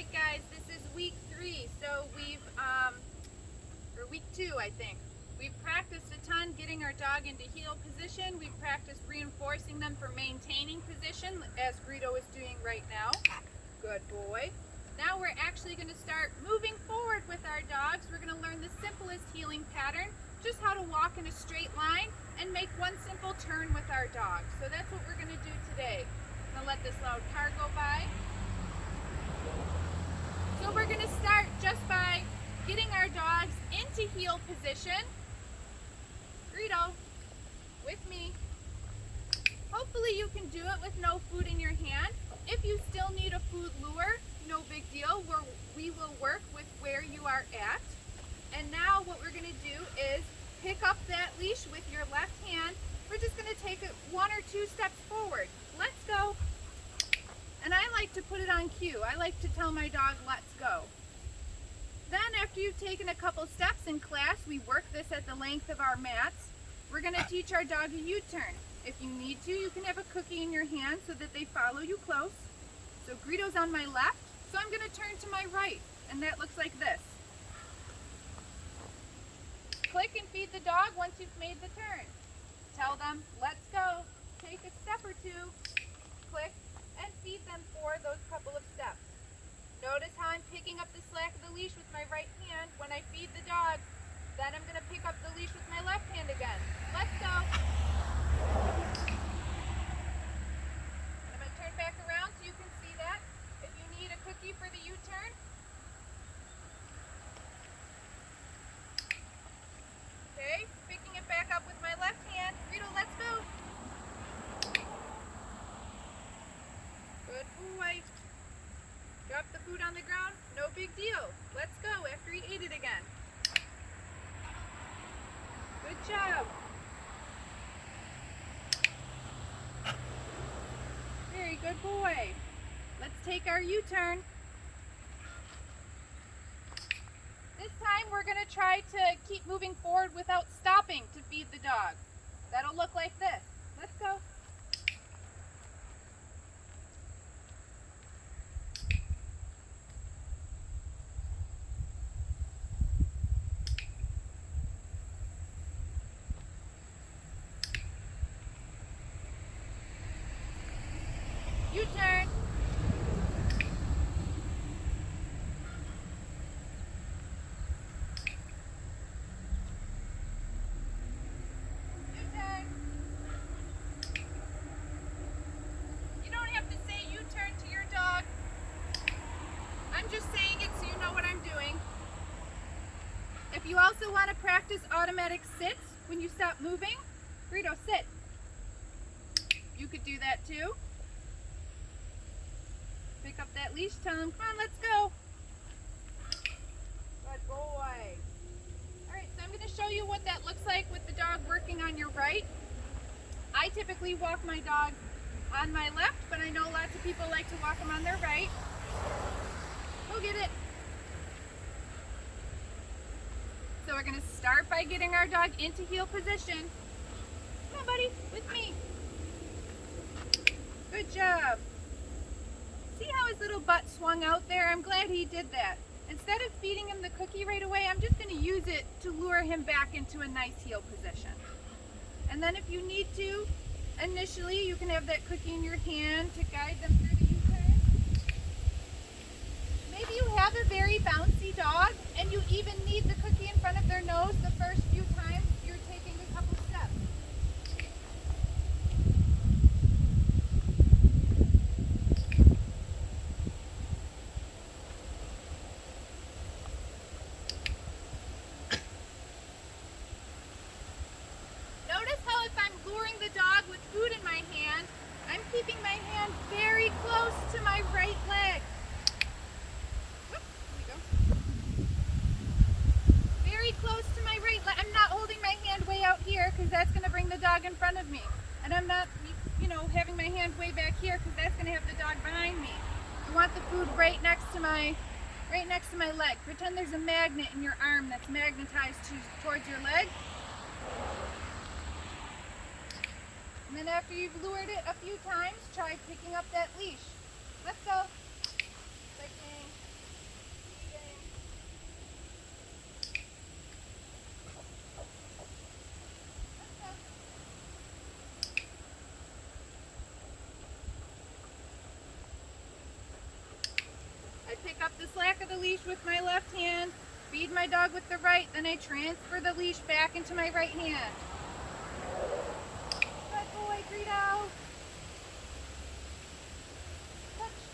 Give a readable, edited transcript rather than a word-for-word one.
right, guys, this is week 3. So or week 2, I think. We've practiced a ton getting our dog into heel position. We've practiced reinforcing them for maintaining position, as Greedo is doing right now. Good boy. Now we're actually going to start moving forward with our dogs. We're going to learn the simplest heeling pattern, just how to walk in a straight line and make one simple turn with our dog. So that's what we're going to do today. I'm going to let this loud car go by. So we're going to start just by getting our dogs into heel position. Greedo, with me. Hopefully you can do it with no food in your hand. If you still need a food lure, no big deal. We will work with where you are at. And now what we're going to do is pick up that leash with your left hand. We're just going to take it 1 or 2 steps forward. Let's go. And I like to put it on cue. I like to tell my dog, let's go. Then after you've taken a couple steps in class, we work this at the length of our mats. We're going to teach our dog a U-turn. If you need to, you can have a cookie in your hand so that they follow you close. So Greedo's on my left, so I'm going to turn to my right, and that looks like this. Click and feed the dog once you've made the turn. Tell them, let's go. Take a step or 2, click, and feed them for those couple of steps. Notice how I'm picking up the slack of the leash with my right hand when I feed the dog. Then I'm going to pick up the leash with my left hand again. Let's go. I'm going to turn back around so you can see that. If you need a cookie for the U-turn. Okay, picking it back up with my left hand. Greedo, let's go. Good boy. Drop the food on the ground, no big deal. Let's go after he ate it again. Good job. Very good boy. Let's take our U-turn. This time we're going to try to keep moving forward without stopping to feed the dog. That'll look like this. Let's go. U-turn. U-turn. You don't have to say U-turn to your dog. I'm just saying it so you know what I'm doing. If you also want to practice automatic sits when you stop moving, Greedo, sit. You could do that too. Pick up that leash, tell him, come on, let's go. Good boy. Alright, so I'm going to show you what that looks like with the dog working on your right. I typically walk my dog on my left, but I know lots of people like to walk them on their right. Go get it. So we're going to start by getting our dog into heel position. Come on, buddy, with me. Good job. See how his little butt swung out there? I'm glad he did that. Instead of feeding him the cookie right away, I'm just going to use it to lure him back into a nice heel position. And then if you need to, initially you can have that cookie in your hand to guide them through the U-turn. Maybe you have a very bouncy dog and you even need the cookie in front of their nose the first few times you're taking a couple steps. The dog with food in my hand, I'm keeping my hand very close to my right leg. Whoop, there we go. Very close to my right leg. I'm not holding my hand way out here because that's going to bring the dog in front of me. And I'm not, having my hand way back here because that's going to have the dog behind me. I want the food right next to my leg. Pretend there's a magnet in your arm that's magnetized towards your leg. And then after you've lured it a few times, try picking up that leash. Let's go. Clicking. pick up the slack of the leash with my left hand, feed my dog with the right, then I transfer the leash back into my right hand. Good boy, Greedo. Touch.